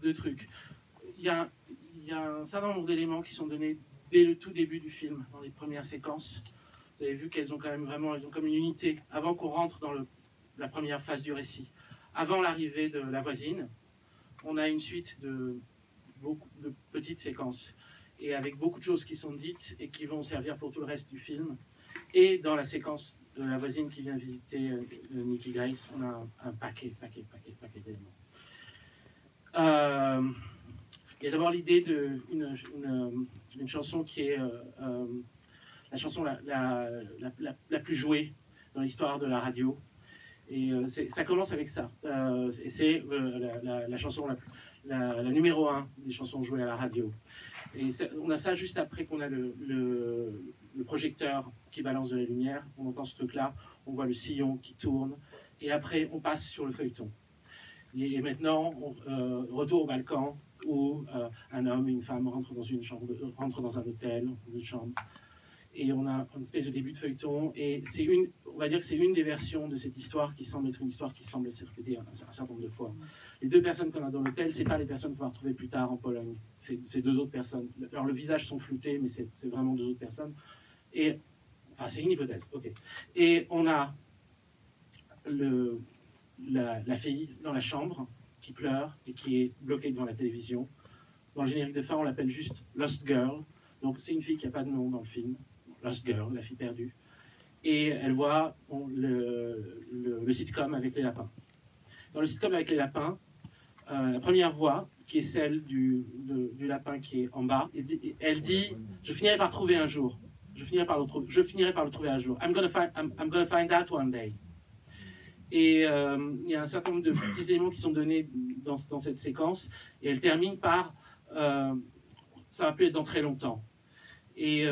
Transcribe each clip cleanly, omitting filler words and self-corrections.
deux trucs. Il y a un certain nombre d'éléments qui sont donnés dès le tout début du film, dans les premières séquences. Vous avez vu qu'elles ont quand même vraiment, elles ont comme une unité, avant qu'on rentre dans la première phase du récit. Avant l'arrivée de la voisine, on a une suite de beaucoup de petites séquences, et avec beaucoup de choses qui sont dites et qui vont servir pour tout le reste du film. Et dans la séquence de la voisine qui vient visiter Nikki Grace, on a un paquet d'éléments. Il y a d'abord l'idée d'une chanson qui est la chanson la plus jouée dans l'histoire de la radio. Et ça commence avec ça. Et c'est la chanson la numéro 1 des chansons jouées à la radio. Et on a ça juste après qu'on a le projecteur qui balance de la lumière. On entend ce truc-là, on voit le sillon qui tourne. Et après, on passe sur le feuilleton. Et maintenant, retour au balcon où un homme et une femme rentrent dans un hôtel, une chambre. Et on a une espèce de début de feuilleton, et on va dire que c'est une des versions de cette histoire qui semble être une histoire qui semble se répéter un certain nombre de fois. Les deux personnes qu'on a dans l'hôtel, c'est pas les personnes qu'on va retrouver plus tard en Pologne, c'est deux autres personnes. Alors le visage sont floutés, mais c'est vraiment deux autres personnes. Et enfin, c'est une hypothèse, ok. Et on a la fille dans la chambre qui pleure et qui est bloquée devant la télévision. Dans le générique de fin, on l'appelle juste Lost Girl. Donc c'est une fille qui n'a pas de nom dans le film. Lost Girl, la fille perdue. Et elle voit le sitcom avec les lapins. Dans le sitcom avec les lapins, la première voix, qui est celle du lapin qui est en bas, elle dit « Je finirai par trouver un jour. Je finirai par le trouver un jour. I'm gonna find out one day. » Et il y a un certain nombre de petits éléments qui sont donnés dans cette séquence. Et elle termine par ça va plus être dans très longtemps. Et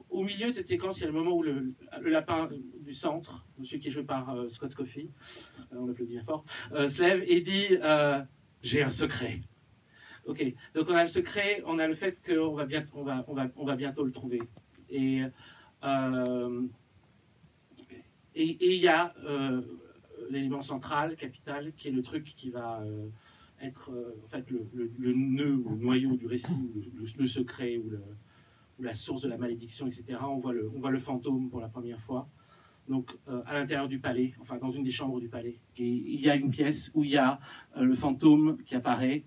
au milieu de cette séquence, il y a le moment où le lapin du centre, celui qui est joué par Scott Coffey, on l'applaudit bien fort, se lève et dit j'ai un secret. Ok, donc on a le secret, on a le fait qu'on va bientôt le trouver. Et il y a l'élément central, capital, qui est le truc qui va être en fait le nœud ou le noyau du récit, le secret ou la source de la malédiction, etc. On voit le fantôme pour la première fois. Donc à l'intérieur du palais, enfin dans une des chambres du palais. Et il y a une pièce où il y a le fantôme qui apparaît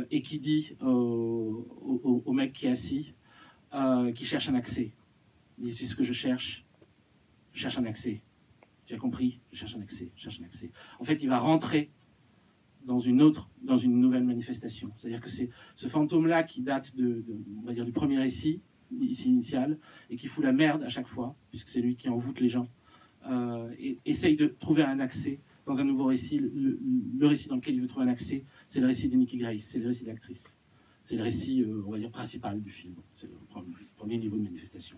et qui dit au mec qui est assis, qui cherche un accès. Il dit, c'est ce que je cherche un accès. Tu as compris? Je cherche un accès, je cherche un accès. En fait, il va rentrer dans une nouvelle manifestation. C'est-à-dire que c'est ce fantôme-là qui date on va dire, du premier récit initial, et qui fout la merde à chaque fois, puisque c'est lui qui envoûte les gens, et essaye de trouver un accès dans un nouveau récit. Le récit dans lequel il veut trouver un accès, c'est le récit de Nikki Grace, c'est le récit de l'actrice. C'est le récit, on va dire, principal du film. C'est le premier niveau de manifestation.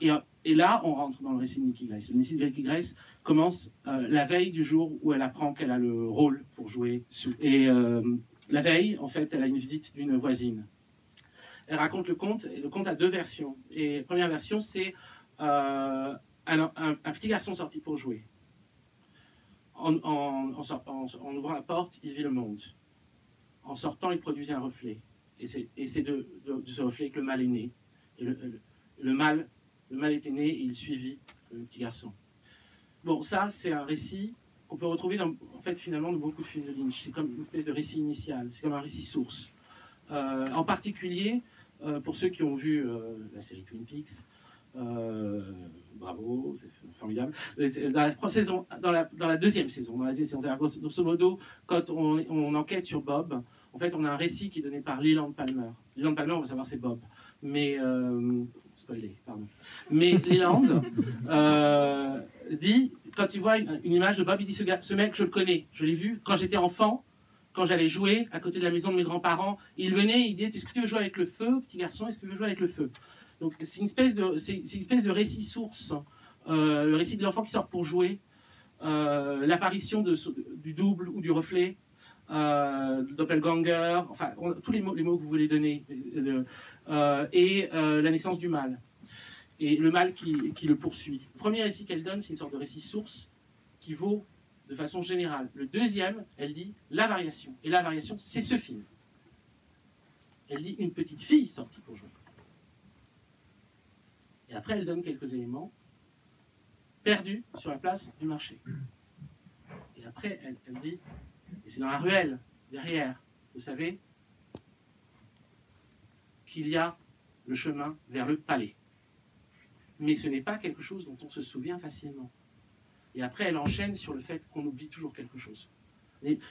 Et là, on rentre dans le récit de Nikki Grace. Le récit de Nikki Grace commence la veille du jour où elle apprend qu'elle a le rôle pour jouer. Et la veille, en fait, elle a une visite d'une voisine. Elle raconte le conte, et le conte a deux versions. Et la première version, c'est un petit garçon sorti pour jouer. En ouvrant la porte, il vit le monde. En sortant, il produisait un reflet. Et c'est de ce reflet que le mal est né. Et le mal était né et il suivit le petit garçon. Bon, ça, c'est un récit qu'on peut retrouver en fait, finalement, dans beaucoup de films de Lynch. C'est comme une espèce de récit initial, c'est comme un récit source. En particulier, pour ceux qui ont vu la série Twin Peaks, bravo, c'est formidable. Dans la deuxième saison, grosso modo, quand on enquête sur Bob, en fait, on a un récit qui est donné par Leland Palmer. Leland Palmer, on va savoir c'est Bob. Mais, spoiler, pardon. Mais Leland dit, quand il voit une image de Bob, il dit, ce mec, je le connais, je l'ai vu quand j'étais enfant, quand j'allais jouer à côté de la maison de mes grands-parents. Il venait, il dit, est-ce que tu veux jouer avec le feu, petit garçon, est-ce que tu veux jouer avec le feu? Donc c'est une espèce de récit source, le récit de l'enfant qui sort pour jouer, l'apparition du double ou du reflet, doppelganger, enfin tous les mots que vous voulez donner, et la naissance du mal, et le mal qui le poursuit. Le premier récit qu'elle donne, c'est une sorte de récit source qui vaut de façon générale. Le deuxième, elle dit la variation, et la variation, c'est ce film. Elle dit une petite fille sortie pour jouer. Et après, elle donne quelques éléments perdus sur la place du marché. Et après, elle dit, et c'est dans la ruelle, derrière, vous savez, qu'il y a le chemin vers le palais. Mais ce n'est pas quelque chose dont on se souvient facilement. Et après, elle enchaîne sur le fait qu'on oublie toujours quelque chose.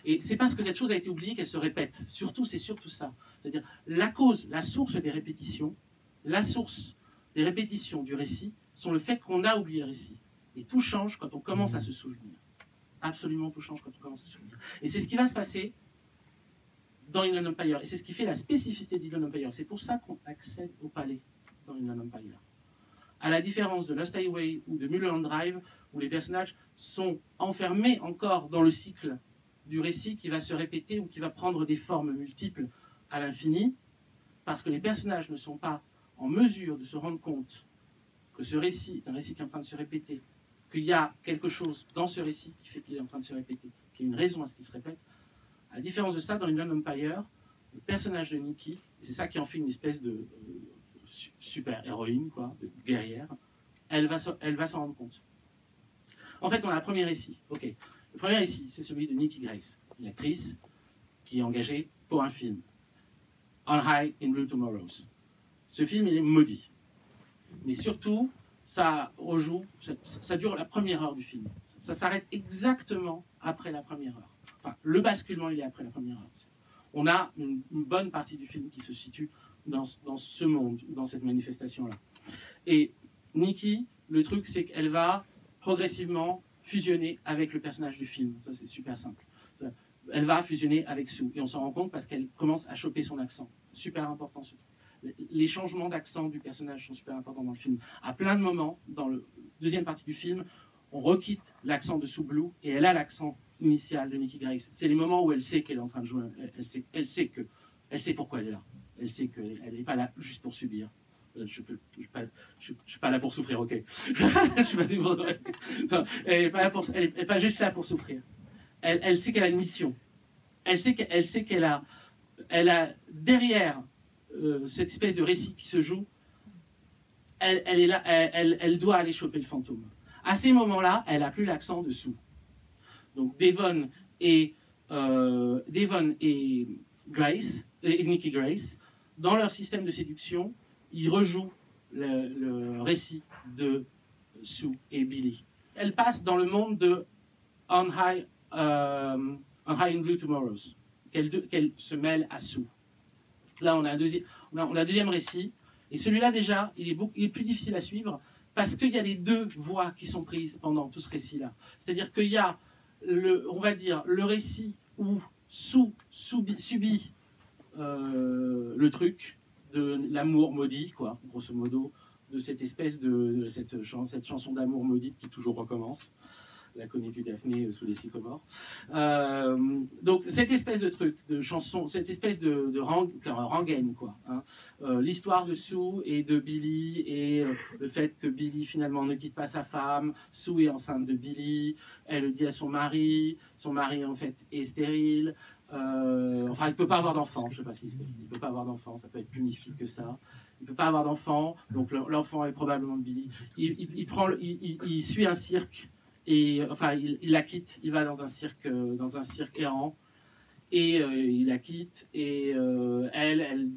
Et c'est parce que cette chose a été oubliée qu'elle se répète. Surtout, c'est surtout ça. C'est-à-dire, la cause, la source des répétitions, la source des répétitions du récit, sont le fait qu'on a oublié le récit. Et tout change quand on commence à se souvenir. Absolument tout change quand on commence à se souvenir. Et c'est ce qui va se passer dans Inland Empire. Et c'est ce qui fait la spécificité d'Inland Empire. C'est pour ça qu'on accède au palais dans Inland Empire. À la différence de Lost Highway ou de Mulholland Drive, où les personnages sont enfermés encore dans le cycle du récit qui va se répéter ou qui va prendre des formes multiples à l'infini, parce que les personnages ne sont pas en mesure de se rendre compte que ce récit est un récit qui est en train de se répéter, qu'il y a quelque chose dans ce récit qui fait qu'il est en train de se répéter, qu'il y a une raison à ce qu'il se répète. À la différence de ça, dans Inland Empire, le personnage de Nikki, c'est ça qui en fait une espèce de super héroïne, quoi, de guerrière, elle va s'en rendre compte. En fait, on a un premier récit. Ok. Le premier récit, c'est celui de Nikki Grace, une actrice qui est engagée pour un film, On High in Blue Tomorrows. Ce film, il est maudit. Mais surtout, ça rejoue, ça dure la première heure du film. Ça s'arrête exactement après la première heure. Enfin, le basculement, il est après la première heure. On a une bonne partie du film qui se situe dans ce monde, dans cette manifestation-là. Et Nikki, le truc, c'est qu'elle va progressivement fusionner avec le personnage du film. Ça, c'est super simple. Elle va fusionner avec Sue. Et on s'en rend compte parce qu'elle commence à choper son accent. Super important, ce truc. Les changements d'accent du personnage sont super importants dans le film. À plein de moments, dans la deuxième partie du film, on requitte l'accent de Sue Blue et elle a l'accent initial de Nikki Grace. C'est les moments où elle sait qu'elle est en train de jouer. Elle sait pourquoi elle est là. Elle sait qu'elle n'est pas là juste pour subir. Je ne suis pas là pour souffrir, ok. Je suis pas pour... non, elle n'est pas juste là pour souffrir. Elle sait qu'elle a une mission. Elle sait qu'elle a derrière cette espèce de récit qui se joue, elle est là, elle doit aller choper le fantôme. À ces moments-là, elle n'a plus l'accent dessous. Donc Devon et Grace, et Nikki Grace, dans leur système de séduction, ils rejouent le récit de Sue et Billy. Elle passe dans le monde de On High in Blue Tomorrows, qu'elle se mêle à Sue. Là, on a un deuxième récit, et celui-là déjà, il est plus difficile à suivre, parce qu'il y a les deux voix qui sont prises pendant tout ce récit-là. C'est-à-dire qu'il y a, on va dire, le récit où Sue subit le truc de l'amour maudit, quoi, grosso modo, de cette espèce cette chanson d'amour maudite qui toujours recommence. La connais-tu, Daphné, sous les sycomores. Donc, cette espèce de truc, de chanson, cette espèce de rengaine, quoi. Hein. L'histoire de Sue et de Billy, et le fait que Billy, finalement, ne quitte pas sa femme. Sue est enceinte de Billy, elle le dit à son mari, en fait, est stérile. Enfin, il ne peut pas avoir d'enfant, je ne sais pas s'il est stérile, il ne peut pas avoir d'enfant, ça peut être plus mystique que ça. Il ne peut pas avoir d'enfant, donc l'enfant est probablement de Billy. Il suit un cirque. Et enfin, il la quitte, il va dans un cirque errant, et il la quitte, et elle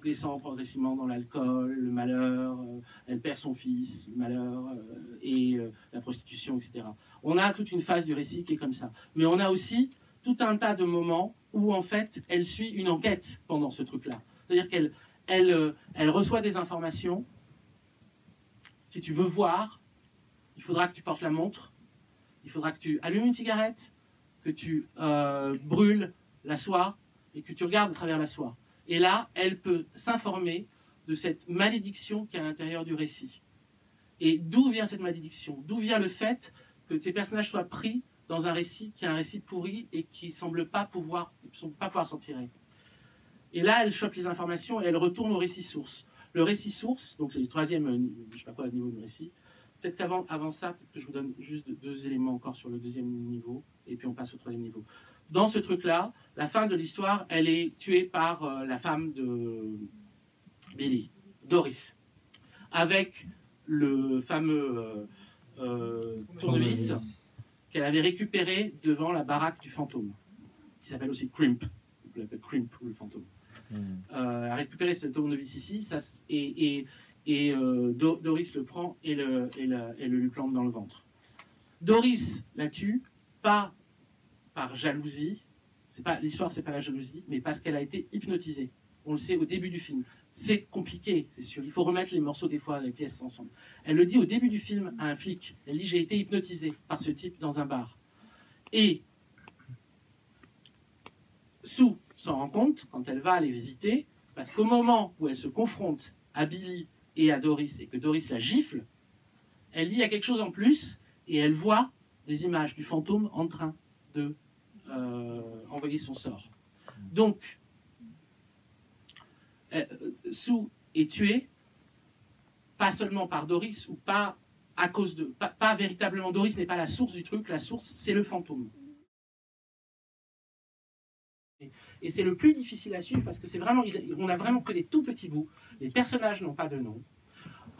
descend progressivement dans l'alcool, le malheur, elle perd son fils, le malheur, et la prostitution, etc. On a toute une phase du récit qui est comme ça. Mais on a aussi tout un tas de moments où, en fait, elle suit une enquête pendant ce truc-là. C'est-à-dire qu'elle reçoit des informations. Si tu veux voir, il faudra que tu portes la montre. Il faudra que tu allumes une cigarette, que tu brûles la soie et que tu regardes à travers la soie. Et là, elle peut s'informer de cette malédiction qui est à l'intérieur du récit. Et d'où vient cette malédiction? D'où vient le fait que ces personnages soient pris dans un récit qui est un récit pourri et qui ne semble pas pouvoir s'en tirer? Et là, elle chope les informations et elle retourne au récit source. Le récit source, donc c'est le troisième, je ne sais pas quoi, niveau du récit, peut-être qu'avant ça, peut-être que je vous donne juste deux éléments encore sur le deuxième niveau, et puis on passe au troisième niveau. Dans ce truc-là, la fin de l'histoire, elle est tuée par la femme de Billy, Doris, avec le fameux tournevis qu'elle avait récupéré devant la baraque du fantôme, qui s'appelle aussi Crimp, on l'appelle Crimp ou le fantôme. Elle a récupéré ce tournevis ici, Doris le prend et le lui plante dans le ventre. Doris la tue, pas par jalousie, l'histoire c'est pas la jalousie, mais parce qu'elle a été hypnotisée. On le sait au début du film. C'est compliqué, c'est sûr. Il faut remettre les morceaux des fois, les pièces ensemble. Elle le dit au début du film à un flic. Elle dit « J'ai été hypnotisée par ce type dans un bar ». Et Sue s'en rend compte quand elle va les visiter, parce qu'au moment où elle se confronte à Billy et à Doris, et que Doris la gifle, elle dit « Il y a quelque chose en plus », et elle voit des images du fantôme en train de envoyer son sort. Donc, Sue est tuée, pas seulement par Doris, ou pas à cause de... Pas véritablement, Doris n'est pas la source du truc, la source, c'est le fantôme. Et c'est le plus difficile à suivre, parce que c'est vraiment... On a vraiment que des tout petits bouts. Les personnages n'ont pas de nom.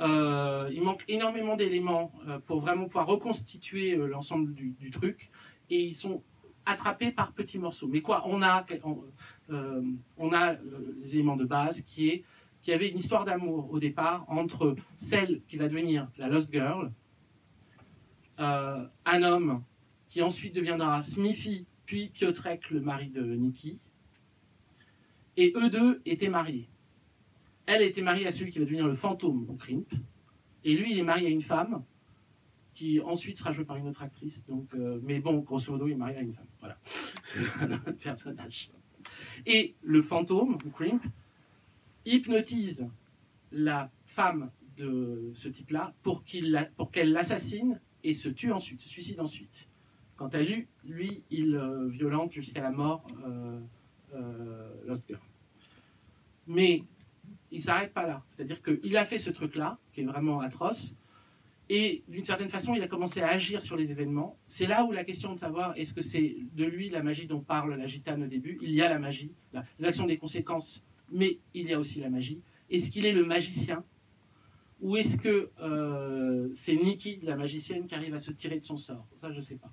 Il manque énormément d'éléments pour vraiment pouvoir reconstituer l'ensemble du truc. Et ils sont attrapés par petits morceaux. Mais quoi, on a les éléments de base qui avait une histoire d'amour au départ entre celle qui va devenir la Lost Girl, un homme qui ensuite deviendra Smithy, puis Piotrek, le mari de Nikki. Et eux deux étaient mariés. Elle était mariée à celui qui va devenir le fantôme au Crimp. Et lui, il est marié à une femme qui ensuite sera jouée par une autre actrice. Donc, mais bon, grosso modo, il est marié à une femme. Voilà. Un autre personnage. Et le fantôme, ou Crimp, hypnotise la femme de ce type-là pour qu'elle l'assassine et se tue ensuite, se suicide ensuite. Quant à lui, il violente jusqu'à la mort Lost Girl. Mais il ne s'arrête pas là. C'est-à-dire qu'il a fait ce truc-là, qui est vraiment atroce, et d'une certaine façon, il a commencé à agir sur les événements. C'est là où la question de savoir, est-ce que c'est de lui la magie dont parle la gitane au début? Il y a la magie, les actions des conséquences, mais il y a aussi la magie. Est-ce qu'il est le magicien? Ou est-ce que c'est Nikki, la magicienne, qui arrive à se tirer de son sort? Ça, je ne sais pas.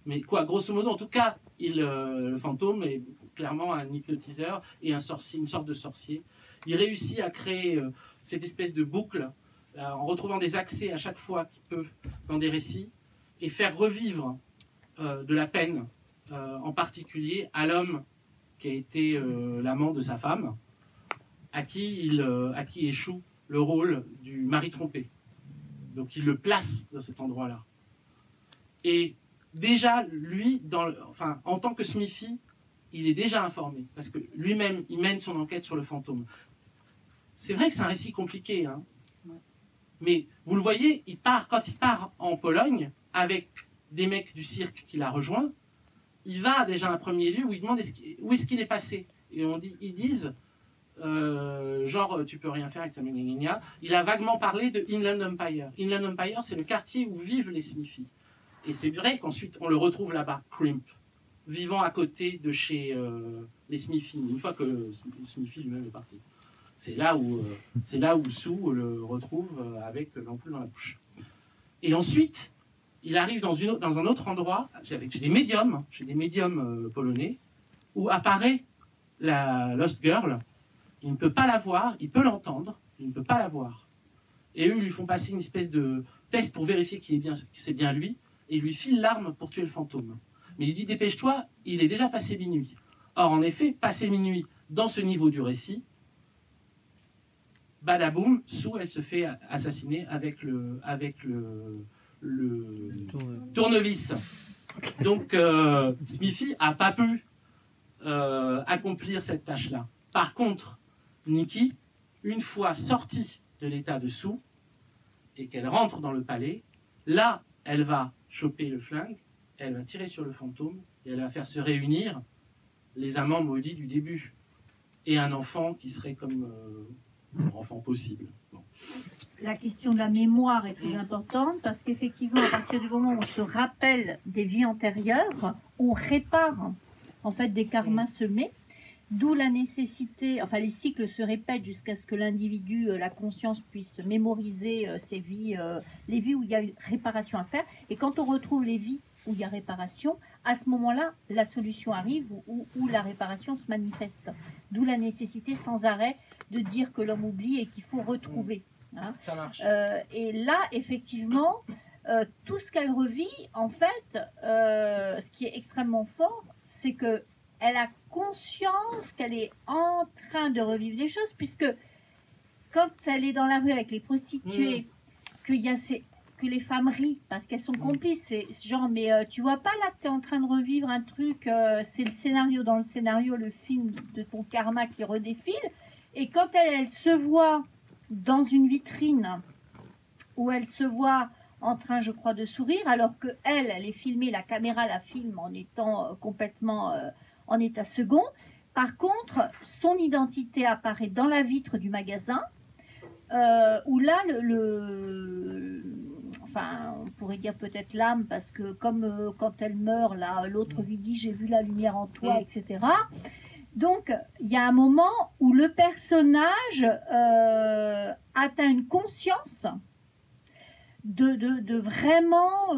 Mais quoi, grosso modo, en tout cas, le fantôme est clairement un hypnotiseur et un sorcier, une sorte de sorcier. Il réussit à créer cette espèce de boucle en retrouvant des accès à chaque fois qu'il peut dans des récits et faire revivre de la peine, en particulier à l'homme qui a été l'amant de sa femme, à qui échoue le rôle du mari trompé. Donc il le place dans cet endroit-là. Et déjà, lui, en tant que Smithy, il est déjà informé, parce que lui-même, il mène son enquête sur le fantôme. C'est vrai que c'est un récit compliqué, hein. Mais vous le voyez, quand il part en Pologne, avec des mecs du cirque qu'il a rejoint, il va déjà à un premier lieu où il demande où est-ce qu'il est passé. Et ils disent, genre, tu peux rien faire avec ça, il a vaguement parlé de Inland Empire. Inland Empire, c'est le quartier où vivent les Smithy. Et c'est vrai qu'ensuite, on le retrouve là-bas, Crimp, vivant à côté de chez les Smithy, une fois que Smithy lui-même est parti. C'est là où Sue le retrouve avec l'ampoule dans la bouche. Et ensuite, il arrive dans un autre endroit, chez des médiums polonais, où apparaît la Lost Girl. Il ne peut pas la voir, il peut l'entendre, il ne peut pas la voir. Et eux lui font passer une espèce de test pour vérifier que c'est bien lui, et il lui file l'arme pour tuer le fantôme. Mais il dit, dépêche-toi, il est déjà passé minuit. Or, en effet, passé minuit, dans ce niveau du récit, badaboum, Sue, elle se fait assassiner avec le tournevis. Donc, Smithy n'a pas pu accomplir cette tâche-là. Par contre, Nikki, une fois sortie de l'état de Sue, et qu'elle rentre dans le palais, là, elle va choper le flingue, elle va tirer sur le fantôme, et elle va faire se réunir les amants maudits du début. Et un enfant qui serait comme... enfant possible. Bon. la question de la mémoire est très importante parce qu'effectivement, à partir du moment où on se rappelle des vies antérieures, on répare en fait des karmas semés, d'où la nécessité, enfin les cycles se répètent jusqu'à ce que l'individu, la conscience puisse mémoriser ses vies, les vies où il y a une réparation à faire. Et quand on retrouve les vies où il y a réparation, à ce moment-là, la solution arrive où la réparation se manifeste. D'où la nécessité sans arrêt de dire que l'homme oublie et qu'il faut retrouver. Hein. Ça marche. Et là, effectivement, tout ce qu'elle revit, en fait, ce qui est extrêmement fort, c'est que elle a conscience qu'elle est en train de revivre des choses, puisque quand elle est dans la rue avec les prostituées, qu'il y a que les femmes rient parce qu'elles sont complices, c'est genre, mais tu vois pas là que tu es en train de revivre un truc, c'est le scénario dans le scénario, le film de ton karma qui redéfile. Et quand elle se voit dans une vitrine où elle se voit en train, je crois, de sourire, alors que elle est filmée, la caméra la filme en étant complètement en état second. Par contre, son identité apparaît dans la vitre du magasin, où là, enfin, on pourrait dire peut-être l'âme, parce que comme quand elle meurt, là, l'autre lui dit « j'ai vu la lumière en toi », etc. Donc, il y a un moment où le personnage atteint une conscience de vraiment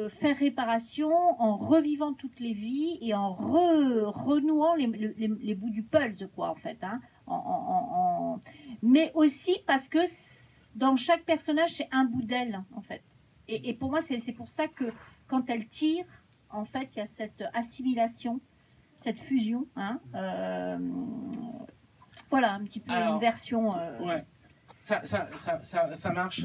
faire réparation en revivant toutes les vies et en renouant les bouts du puzzle, quoi, en fait. Hein, mais aussi parce que dans chaque personnage, c'est un bout d'elle, en fait. Et pour moi, c'est pour ça que quand elle tire, en fait, il y a cette assimilation, cette fusion. Hein, voilà, un petit peu. Alors, une version... Ouais, ça marche.